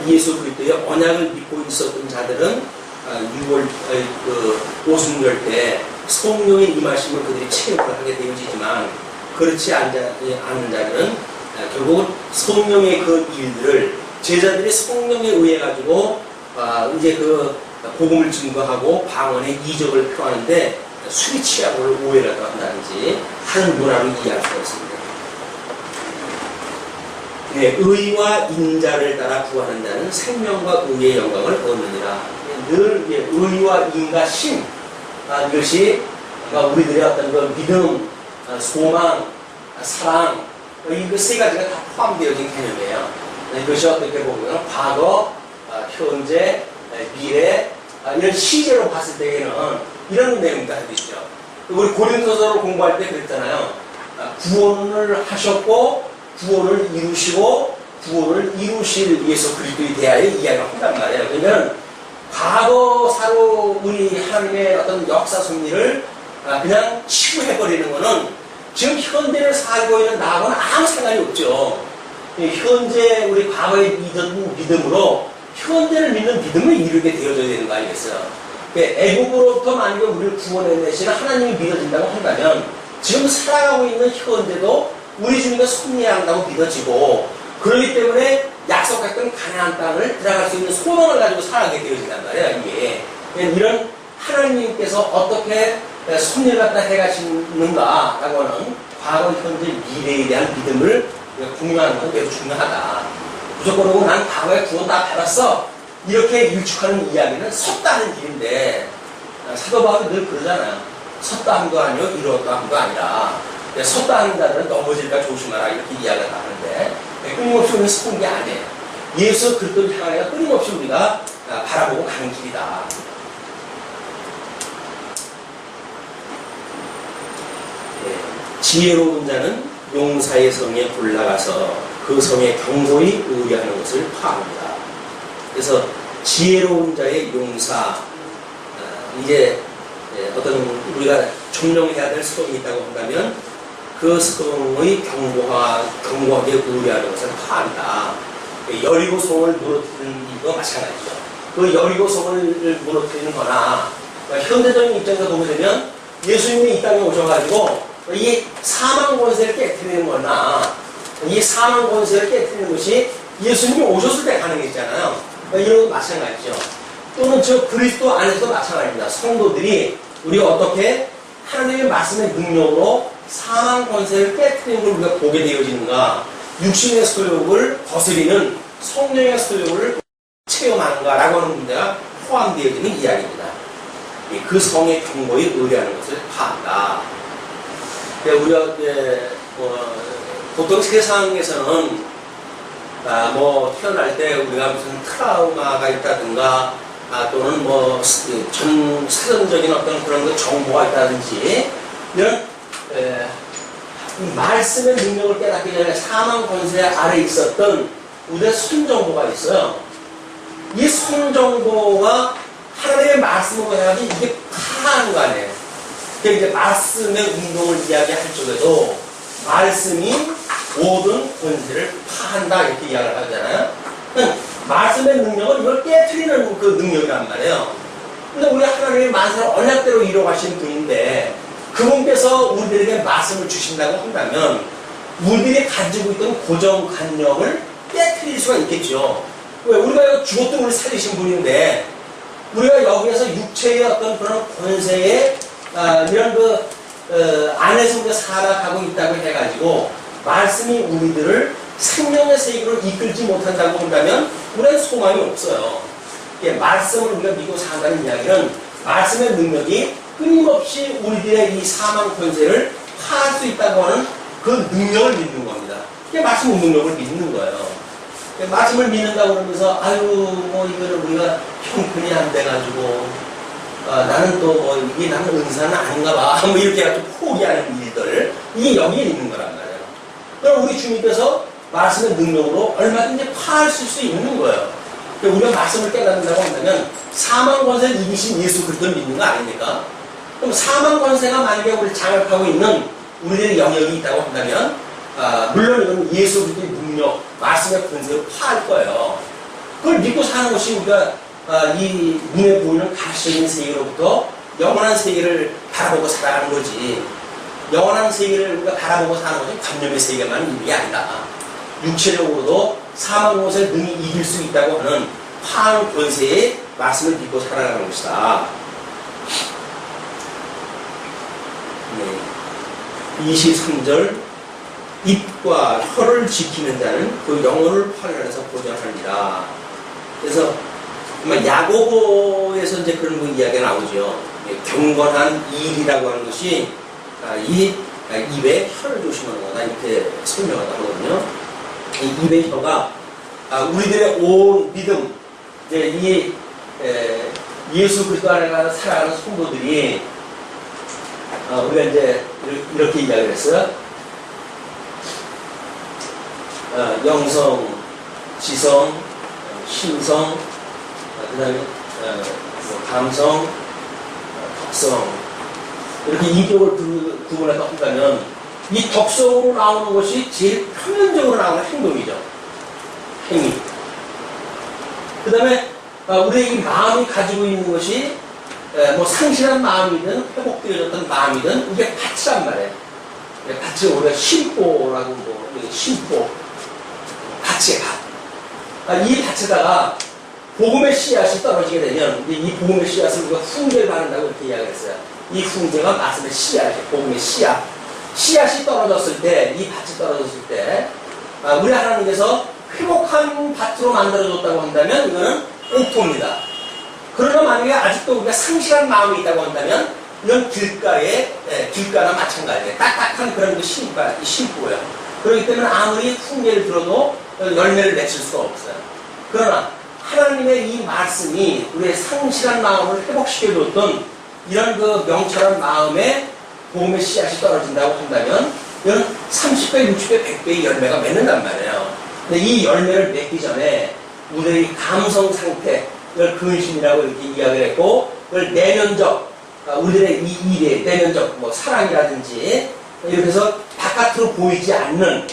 예수 그리스도의 언약을 믿고 있었던 자들은 6월 그 오순절 때 성령의 임하심을 그들이 체험을 하게 되어지지만 그렇지 않은 자들은 결국 성령의 그 일들을 제자들이 성령에 의해 가지고 이제 그 복음을 증거하고 방언의 이적을 표하는데 술이 취하고를 오해를 한다든지 하는 문화로 이해할 수가 있습니다. 네, 의와 인자를 따라 구하는 자는 생명과 의의 영광을 얻느니라. 늘 의와 인과 신 이것이 우리들의 어떤 그 믿음, 소망, 사랑 이 세 가지가 다 포함되어진 개념이에요. 이것이 어떻게 보면 과거, 현재, 미래 이런 시제로 봤을 때에는 이런 내용이 다 있죠. 우리 고린도서를 공부할 때 그랬잖아요. 구원을 하셨고 구원을 이루시고 구원을 이루실 예수 그리스도에 대하여 이야기를 한단 말이에요. 그러면 과거사로 우리 하나님의 어떤 역사 섭리를 그냥 치부해버리는 것은 지금 현재를 살고 있는 나하고는 아무 상관이 없죠. 현재 우리 과거에 믿은 믿음으로 현재를 믿는 믿음을 이루게 되어져야 되는 거 아니겠어요? 애국으로부터 만약에 우리를 구원해내시는 하나님이 믿어진다고 한다면 지금 살아가고 있는 현재도 우리 주님과 승리한다고 믿어지고 그렇기 때문에 약속했던 가나안 땅을 들어갈 수 있는 소망을 가지고 살아가게 되어진단 말이에요. 이게 이런 하나님께서 어떻게 승리를 갖다 해가시는가라고 하는 과거, 현재, 미래에 대한 믿음을 공유하는 건 매우 중요하다. 무조건 난 과거에 구원 다 받았어 이렇게 일축하는 이야기는 섰다는 일인데 사도 바울이 늘 그러잖아요. 섰다 함도 아니요 이루었다 함도 아니라 섰다 하는 자들은 넘어질까 조심하라 이렇게 이야기를 하는데 끊임없이 우리는 서는 게 아니에요. 예수 그리스도를 향하여 끊임없이 우리가 바라보고 가는 길이다. 지혜로운 자는 용사의 성에 올라가서 그 성에 경고히 의뢰하는 것을 파합니다. 그래서 지혜로운 자의 용사 이제 어떤 우리가 점령해야 될 성이 있다고 한다면 그 성의 경고하게 의뢰하는 것을 파한다. 여리고 성을 무너뜨리는 일과 마찬가지죠. 그 여리고 성을 무너뜨리는 거나 현대적인 입장에서 보게 되면 예수님이 이 땅에 오셔가지고 이 사망 권세를 깨뜨리는 거나 이 사망 권세를 깨뜨리는 것이 예수님이 오셨을 때 가능했잖아요. 이런 것도 마찬가지죠. 또는 저 그리스도 안에서도 마찬가지입니다. 성도들이 우리가 어떻게 하나님의 말씀의 능력으로 사망 권세를 깨뜨리는 걸 우리가 보게 되어지는가, 육신의 소욕을 거스리는 성령의 소욕을 체험하는가라고 하는 문제가 포함되어지는 이야기입니다. 그 성의 경고에 의뢰하는 것을 파한다. 우리가 보통 세상에서는 태어날 때 우리가 무슨 트라우마가 있다든가 또는 전 사전적인 어떤 그런 정보가 있다든지 이런 말씀의 능력을 깨닫기 전에 사망 권세 아래 있었던 우리의 손정보가 있어요. 이 손정보가 하나님의 말씀으로 해야지 이게 파하는 거 아니에요. 그러니까 이제 말씀의 운동을 이야기할 적에도 말씀이 모든 권세를 파한다 이렇게 이야기를 하잖아요. 말씀의 능력은 이걸 깨트리는 그 능력이란 말이에요. 근데 우리 하나님의 말씀을 언약대로 이루어가신 분인데 그분께서 우리들에게 말씀을 주신다고 한다면 우리들이 가지고 있던 고정관념을 깨트릴 수가 있겠죠. 왜? 우리가 죽었던 우리 살리신 분인데 우리가 여기에서 육체의 어떤 그런 권세에 이런 안에서 우리가 살아가고 있다고 해가지고 말씀이 우리들을 생명의 세계로 이끌지 못한다고 한다면 우리는 소망이 없어요. 말씀을 우리가 믿고 산다는 이야기는 말씀의 능력이 끊임없이 우리들의 이 사망 권세를 파할 수 있다고 하는 그 능력을 믿는 겁니다. 이게 말씀 능력을 믿는 거예요. 말씀을 믿는다고 그러면서 이거는 우리가 형편이 안 돼가지고 나는 또 이게 나는 은사는 아닌가 봐 이렇게 해서 포기하는 일들 이게 여기에 있는 거란 말이에요. 그럼 우리 주님께서 말씀의 능력으로 얼마든지 파하실 수 있는 거예요. 우리가 말씀을 깨닫는다고 한다면 사망 권세를 이기신 예수 그리스도를 믿는 거 아닙니까? 그럼 사망 권세가 만약에 우리를 장악하고 있는 우리들의 영역이 있다고 한다면 물론 이건 예수 그리스도의 능력, 말씀의 권세를 파할 거예요. 그걸 믿고 사는 것이 우리가 이 눈에 보이는 가시적인 세계로부터 영원한 세계를 바라보고 살아가는 거지. 영원한 세계를 우리가 바라보고 사는 것은 관념의 세계만 있는 게 아니다. 육체적으로도 사망 권세를 능히 이길 수 있다고 하는 파하는 권세의 말씀을 믿고 살아가는 것이다. 23절 입과 혀를 지키는 자는 그 영혼을 팔려서 보전하리라. 그래서 야고보에서 이제 그런 이야기가 나오죠. 경건한 일이라고 하는 것이 이 입의 혀를 조심하는 거다 이렇게 설명을 하거든요. 이 입의 혀가 우리들의 온 믿음, 이제 이 예수 그리스도 안에 살아가는 성도들이 우리가 이제 이렇게 이야기를 했어요. 영성, 지성, 심성, 그 다음에 감성, 덕성 이렇게 인격을 구분해서 한다면 이 덕성으로 나오는 것이 제일 표면적으로 나오는 행동이죠. 행위. 그 다음에 우리의 이 마음이 가지고 있는 것이 상실한 마음이든 회복되어졌던 마음이든 이게 밭이란 말이에요. 밭을 우리가 심보라고 심보 밭의 밭. 이 밭에다가 복음의 씨앗이 떨어지게 되면 이 복음의 씨앗을 우리가 훈계를 받는다고 이렇게 이야기했어요. 이 훈계가 말씀의 씨앗이에요. 복음의 씨앗. 씨앗이 떨어졌을 때, 이 밭이 떨어졌을 때 우리 하나님께서 회복한 밭으로 만들어줬다고 한다면 이거는 옥토입니다. 그러나 만약에 아직도 우리가 상실한 마음이 있다고 한다면 이건 길가나 마찬가지예요. 딱딱한 그런 심보예요. 그렇기 때문에 아무리 훈계를 들어도 열매를 맺을 수가 없어요. 그러나 하나님의 이 말씀이 우리의 상실한 마음을 회복시켜줬던 이런 명철한 마음에 복음의 씨앗이 떨어진다고 한다면 이건 30배, 60배, 100배의 열매가 맺는단 말이에요. 근데 이 열매를 맺기 전에 우리의 감성 상태, 이걸 근심이라고 이렇게 이야기를 했고, 이걸 내면적, 우리들의 이 일에 내면적, 사랑이라든지, 이렇게 해서 바깥으로 보이지 않는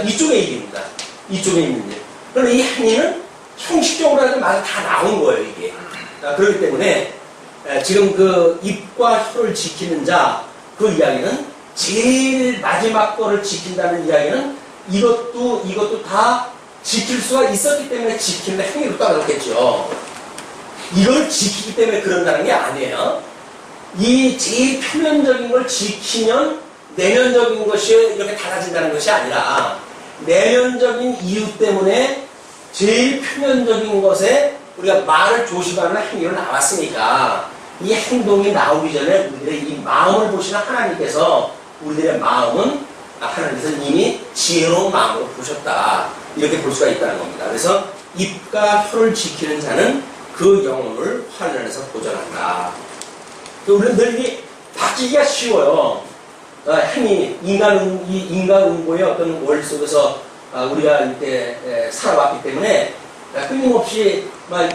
이쪽의 일입니다. 이쪽의 일입니다. 그런데 이 행위는 형식적으로라도 말이 다 나온 거예요, 이게. 그렇기 때문에 지금 그 입과 혀를 지키는 자, 그 이야기는 제일 마지막 거를 지킨다는 이야기는 이것도 다 지킬 수가 있었기 때문에 지키는 행위로 따라졌겠죠. 이걸 지키기 때문에 그런다는 게 아니에요. 이 제일 표면적인 걸 지키면 내면적인 것이 이렇게 달라진다는 것이 아니라 내면적인 이유 때문에 제일 표면적인 것에 우리가 말을 조심하는 행위로 나왔으니까 이 행동이 나오기 전에 우리들의 이 마음을 보시는 하나님께서 우리들의 마음은 하나님께서 이미 지혜로운 마음으로 보셨다. 이렇게 볼 수가 있다는 겁니다. 그래서 입과 혀를 지키는 자는 그 영혼을 환란에서 보전한다. 우리는 늘 이게 바뀌기가 쉬워요. 행위, 인간응보의 어떤 원리 속에서 우리가 이렇게 살아왔기 때문에 끊임없이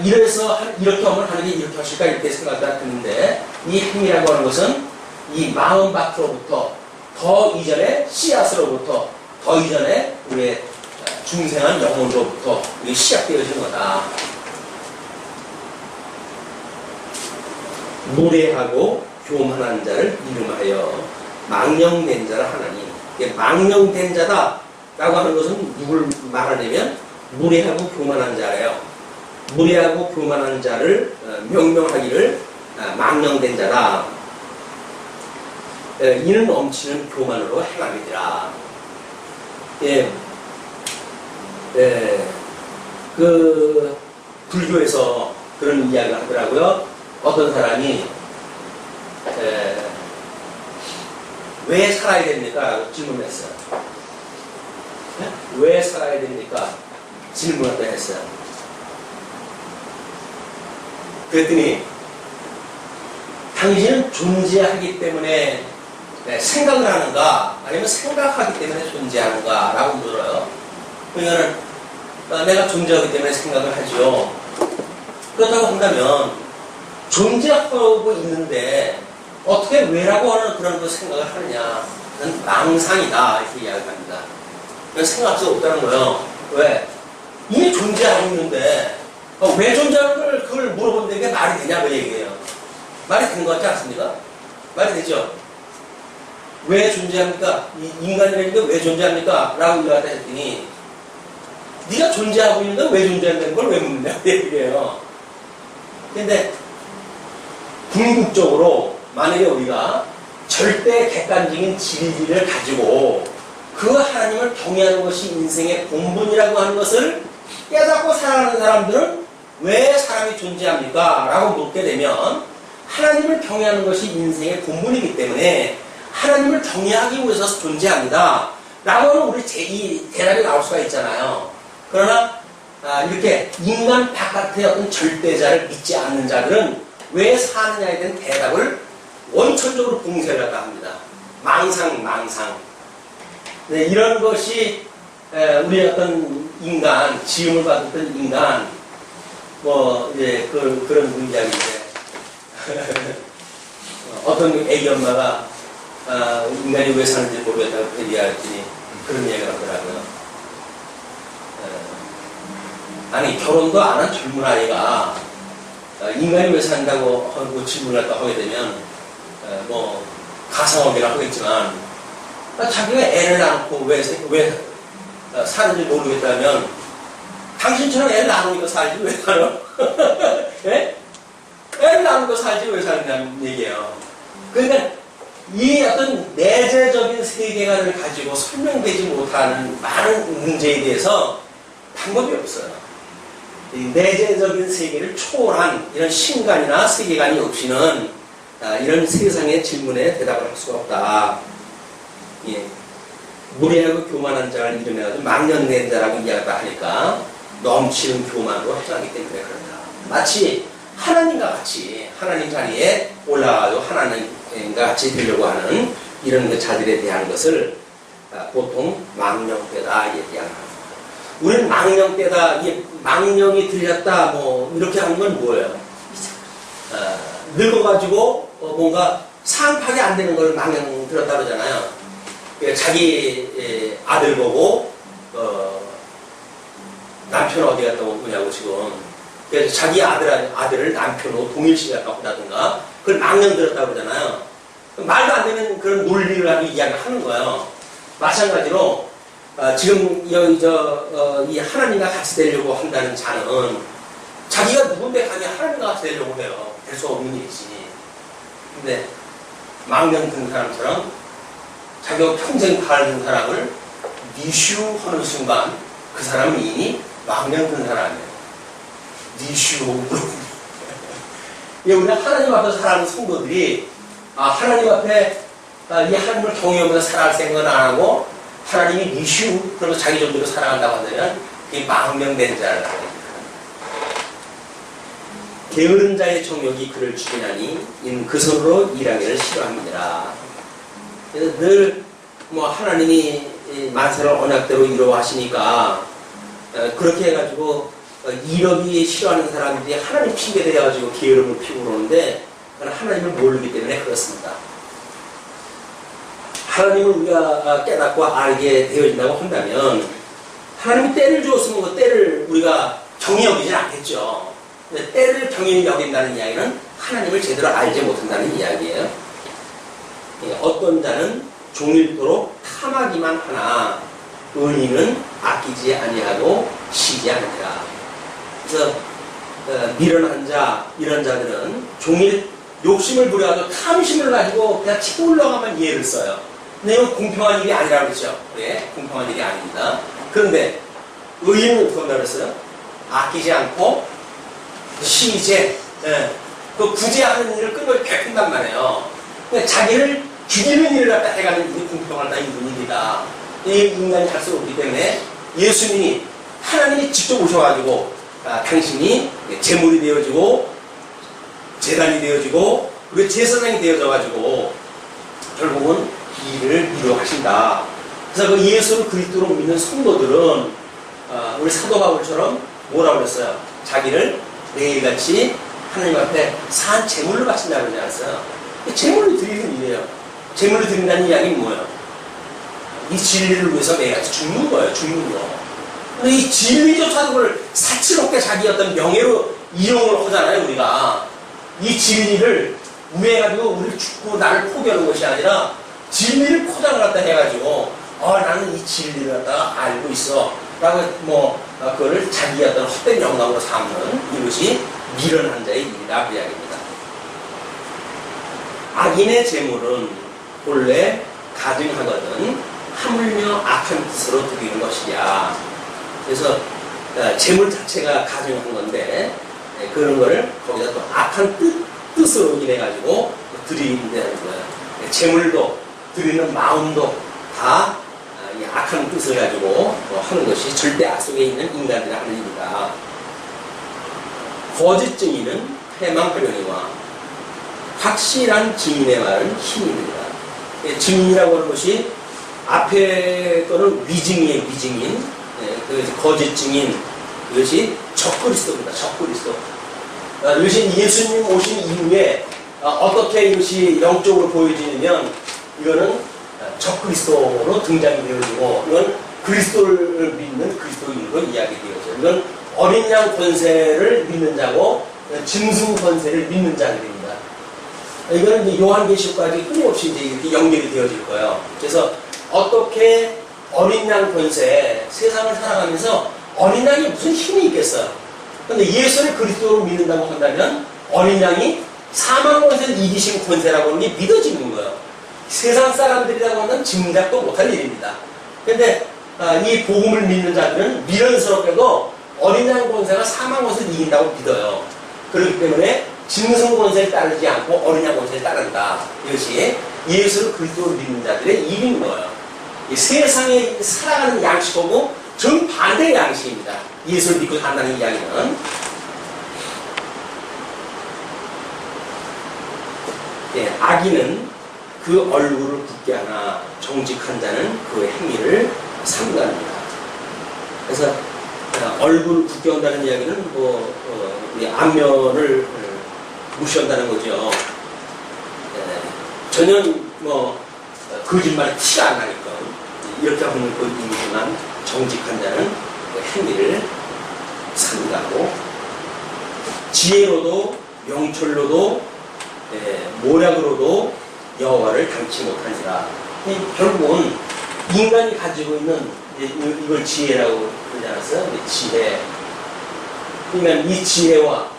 이래서 이렇게 하면 하는 게 이렇게 하실까 이렇게 생각이 드는데 이 행위라고 하는 것은 이 마음 밖으로부터 더 이전에 씨앗으로부터 더 이전에 우리의 중생한 영혼으로부터 시작되어진 거다. 무례하고 교만한 자를 이름하여 망령된 자를 하나니, 망령된 자다라고 하는 것은 누굴 말하냐면 무례하고 교만한 자래요. 무례하고 교만한 자를 명명하기를 망령된 자다. 이는 넘치는 교만으로 행함이니라. 그 불교에서 그런 이야기를 하더라고요. 어떤 사람이 왜 살아야 됩니까? 라고 질문했어요. 왜 살아야 됩니까? 질문을 했어요. 그랬더니 당신은 존재하기 때문에 생각을 하는가? 아니면 생각하기 때문에 존재하는가? 라고 물어요. 그러니까 내가 존재하기 때문에 생각을 하죠. 그렇다고 한다면 존재하고 있는데 어떻게 왜라고 하는 그런 그 생각을 하느냐? 그건 망상이다. 이렇게 이야기합니다. 생각할 수 없다는 거예요. 왜? 이미 존재하고 있는데 왜 존재하는 걸 그걸 물어본다는 게 말이 되냐 그 얘기예요. 말이 되는 것 같지 않습니까? 말이 되죠? 왜 존재합니까? 인간이라는 게 왜 존재합니까? 라고 이야기하다 했더니 네가 존재하고 있는데 왜 존재한다는 걸 왜 묻느냐 그 얘기예요. 근데 궁극적으로 만약에 우리가 절대 객관적인 진리를 가지고 그 하나님을 경외하는 것이 인생의 본분이라고 하는 것을 깨닫고 살아가는 사람들은 왜 사람이 존재합니까? 라고 묻게 되면 하나님을 경외하는 것이 인생의 본분이기 때문에 하나님을 경외하기 위해서 존재합니다. 라고 하면 우리 이 대답이 나올 수가 있잖아요. 그러나 이렇게 인간 바깥의 어떤 절대자를 믿지 않는 자들은 왜 사느냐에 대한 대답을 원천적으로 봉쇄를 하다 합니다. 망상. 네, 이런 것이 우리 어떤 인간, 지음을 받았던 인간, 그런 이야기인데 어떤 애기 엄마가 인간이 왜 사는지 모르겠다고 얘기했더니 그런 얘기를 하더라고요. 아니 결혼도 안 한 젊은 아이가 인간이 왜 산다고 하고 질문을 하게 되면 가상업이라고 하겠지만 자기가 애를 낳고 왜 사는지 모르겠다면 당신처럼 애를 낳으니까 살지 왜 살아? 예? 애를 낳으니까 살지 왜 사느냐는 얘기예요. 그러니까 이 어떤 내재적인 세계관을 가지고 설명되지 못하는 많은 문제에 대해서 방법이 없어요. 이 내재적인 세계를 초월한 이런 신간이나 세계관이 없이는 이런 세상의 질문에 대답을 할 수가 없다. 예. 무례하고 교만한 자를 이름해가지고 망령된 자라고 이야기를 하니까 넘치는 교만으로 행하기 때문에 그런다. 마치 하나님과 같이 하나님 자리에 올라가서 하나님과 같이 되려고 하는 이런 그 자들에 대한 것을 보통 망령되다 얘기합니다. 우리는 망령되다, 망령이 들렸다, 이렇게 하는 건 뭐예요? 늙어가지고 뭔가 상팍이 안 되는 걸 망령 들었다 그러잖아요. 자기 아들 보고 남편 어디 갔다 오냐고 지금. 그래서 자기 아들을 남편으로 동일시켰다고 한다든가 그걸 망령 들었다고 그러잖아요. 말도 안 되는 그런 논리를 가지고 이야기하는 거예요. 마찬가지로 지금 이 하나님과 같이 되려고 한다는 자는 자기가 누군데 감히 하나님과 같이 되려고 해요. 될 수 없는 일이지. 근데 망령 든 사람처럼 자기가 평생 바라는 사람을 니슈하는 순간 그 사람은 이미 망령 든 사람이에요. 니슈. 우리가 하나님 앞에서 살아가는 성도들이 하나님 앞에 이 하나님을 경외하면서 살아갈 생각은 안 하고 하나님이 니슈 그러면서 자기 정도로 살아간다고 한다면 그게 망령된 자라고 합니다. 게으른 자의 정욕이 그를 죽이나니 이는 그 손으로 일하기를 싫어합니다. 그래서 늘 하나님이 만세를 언약대로 이루어하시니까 그렇게 해가지고 일하기 싫어하는 사람들이 하나님 핑계대가지고 게으름을 피우고 그러는데 그건 하나님을 모르기 때문에 그렇습니다. 하나님을 우리가 깨닫고 알게 되어진다고 한다면 하나님이 때를 주었으면 그 때를 우리가 경히 여기진 않겠죠. 근데 때를 경히 여긴다는 이야기는 하나님을 제대로 알지 못한다는 이야기예요. 어떤 자는 종일토록 탐하기만 하나 은인은 아끼지 아니하고 쉬지 않으리라. 그래서 미련한 자 이런 자들은 종일 욕심을 부려가지고 탐심을 가지고 그냥 치고 올라가면 이해를 써요. 근데 이건 공평한 일이 아니라고 그랬죠. 네, 공평한 일이 아닙니다. 그런데 의인은 어떻게 한다고 그랬어요? 아끼지 않고 시제, 그 구제하는 일을 끊임없이 베푼단 말이에요. 그러니까 자기를 죽이는 일을 갖다 해가는 일이 공평하다 이런 일이다. 이 인간이 할 수 없기 때문에 예수님이 하나님이 직접 오셔가지고 당신이 제물이 되어지고 제단이 되어지고 그리고 제사장이 되어져가지고 결국은 이 일을 이루어하신다. 그래서 그 예수를 그리스도로 믿는 성도들은 우리 사도 바울처럼 뭐라고 그랬어요? 자기를 매일같이 하나님 앞에 산 제물로 바친다고 그러지 않았어요? 제물로 드리는 일이에요. 제물로 드린다는 이야기는 뭐예요? 이 진리를 위해서 매일같이 죽는 거예요. 죽는 거. 근데 이 진리조차도 그걸 사치롭게 자기 어떤 명예로 이용을 하잖아요. 우리가 이 진리를 우회해가지고 우리를 죽고 나를 포기하는 것이 아니라 진리를 포장을 갖다 해가지고 나는 이 진리를 갖다가 알고 있어 라고 그거를 자기 어떤 헛된 영광으로 삼는 이것이 미련한 자의 일이다 그 이야기입니다. 악인의 재물은 본래 가증하거든 하물며 악한 뜻으로 드리는 것이야. 그래서 재물 자체가 가증한 건데 그런 거를 거기다 또 악한 뜻으로 인해가지고 드린다는 거예요. 재물도 드리는 마음도 다 이 악한 뜻을 가지고 하는 것이 절대 악 속에 있는 인간들이 하는 일이다. 거짓 증인은 패망하려니와 확실한 증인의 말은 힘입니다. 증인이라고 하는 것이 앞에 거는 위증이에요. 위증인. 거짓 증인. 이것이 적그리스도입니다. 적그리스도. 이것이 예수님 오신 이후에 어떻게 이것이 영적으로 보여지냐면 이거는 적그리스도로 등장이 되어지고 이건 그리스도를 믿는 그리스도인으로 이야기되어져요. 이건 어린 양 권세를 믿는 자고 짐승 권세를 믿는 자들입니다. 이거는 이제 요한계시록까지 끊임없이 이제 이렇게 연결이 되어질 거예요. 그래서 어떻게 어린 양 권세 세상을 살아가면서 어린 양이 무슨 힘이 있겠어요? 근데 예수를 그리스도로 믿는다고 한다면 어린 양이 사망 권세를 이기신 권세라고 하는 게 믿어지는 거예요. 세상 사람들이라고 하면 짐작도 못할 일입니다. 근데 이 복음을 믿는 자들은 미련스럽게도 어린 양 권세가 사망 권세를 이긴다고 믿어요. 그렇기 때문에 짐승 권세를 따르지 않고 어린 양 권세를 따른다. 이것이 예수를 그리스도로 믿는 자들의 일인 거예요. 이 세상에 살아가는 양식하고 정반대의 양식입니다. 예수를 믿고 산다는 이야기는. 악인은 그 얼굴을 붓게 하나 정직한 자는 그 행위를 삼가합니다. 그래서 얼굴을 붓게 한다는 이야기는 우리 안면을 무시한다는 거죠. 전혀 거짓말이 티가 안 나니까 이렇게 하면 그 이미지만 정직한 자는 그 행위를 삼가고 지혜로도 명철로도 모략으로도 여호와를 당치 못하니라. 결국은 인간이 가지고 있는 이걸 지혜라고 그러지 않았어요? 지혜. 그러면 이 지혜와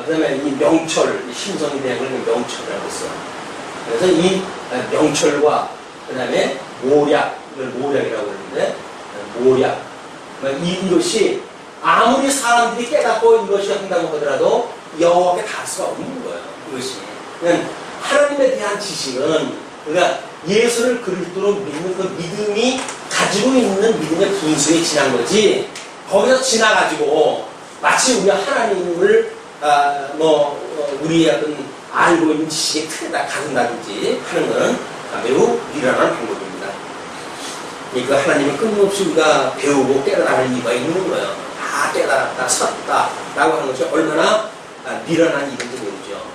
그다음에 이 명철, 심성에 대한 걸 명철이라고 했어요. 그래서 이 명철과 그다음에 모략, 이걸 모략이라고 그러는데 모략. 이것이 아무리 사람들이 깨닫고 이것이 한다고 하더라도 여호와께 닿을 수가 없는 거예요. 이것이. 하나님에 대한 지식은 그러니까 예수를 그리스도로 믿는 그 믿음이 가지고 있는 믿음의 분수에 지난 거지 거기서 지나가지고 마치 우리가 하나님을 우리 어떤 알고 있는 지식의 틀에다 가둔다든지 하는 것은 매우 미련한 방법입니다. 그러니까 하나님은 끊임없이 우리가 배우고 깨달아갈 이유가 있는 거예요. 다 깨달았다, 섰다 라고 하는 것이 얼마나 미련한 일인지 모르죠.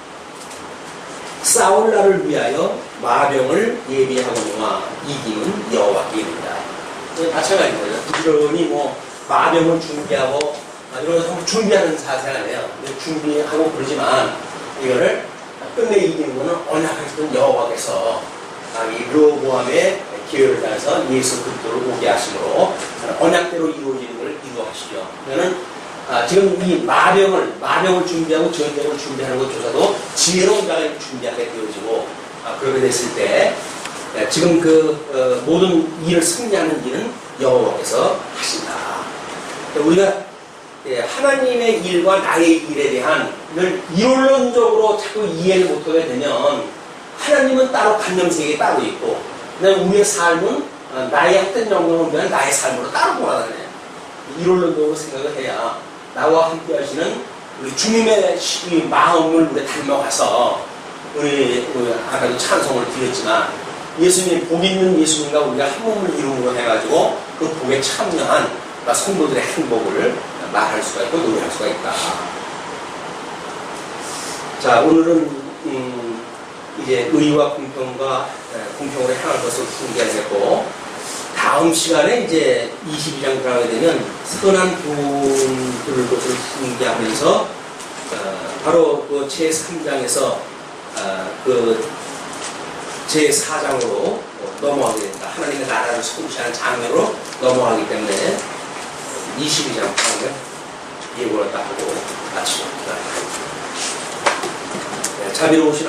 싸울 날을 위하여 마병을 예비하거니와 이기는 여호와께 이릅니다. 마찬가지예요. 부지런히 마병을 준비하고 이런 거 준비하는 자세가 아니에요. 준비하고 그러지만 이거를 끝내 이기는 것은 언약하시던 여호와께서 이 르호보암의 기회를 따라서 예수 그리스도를 오게 하심으로 언약대로 이루어지는 것을 이루어하시죠. 그러면 지금 이 마병을 준비하고 전쟁을 준비하는 것조차도 지혜로운 자가 준비하게 되어지고 그렇게 됐을 때 지금 그 모든 일을 승리하는 일은 여호와께서 하신다. 우리가 하나님의 일과 나의 일에 대한 걸 이론론적으로 자꾸 이해를 못하게 되면 하나님은 따로 관념세계에 따로 있고 그다음에 우리의 삶은 나의 헛된 영광을 위한 나의 삶으로 따로 돌아다녀요. 이론론적으로 생각을 해야 나와 함께 하시는 우리 주님의 마음을 우리 닮아가서 우리 아까도 찬송을 드렸지만 예수님, 복 있는 예수님과 우리가 한 몸을 이루므로 해가지고 그 복에 참여한 성도들의 행복을 말할 수가 있고 노래할 수가 있다. 자, 오늘은 이제 의와 공평으로 향할 것을 훈계하겠고 다음 시간에 이제 22장 들어가게 되면 선한 분들을 것을 훈계하면서 바로 그 제3장에서 그 제4장으로 넘어가게 됩니다. 하나님의 나라를 성취하는 장면으로 넘어가기 때문에 22장 방금 예고를 딱 하고 마치겠습니다. 자비로우신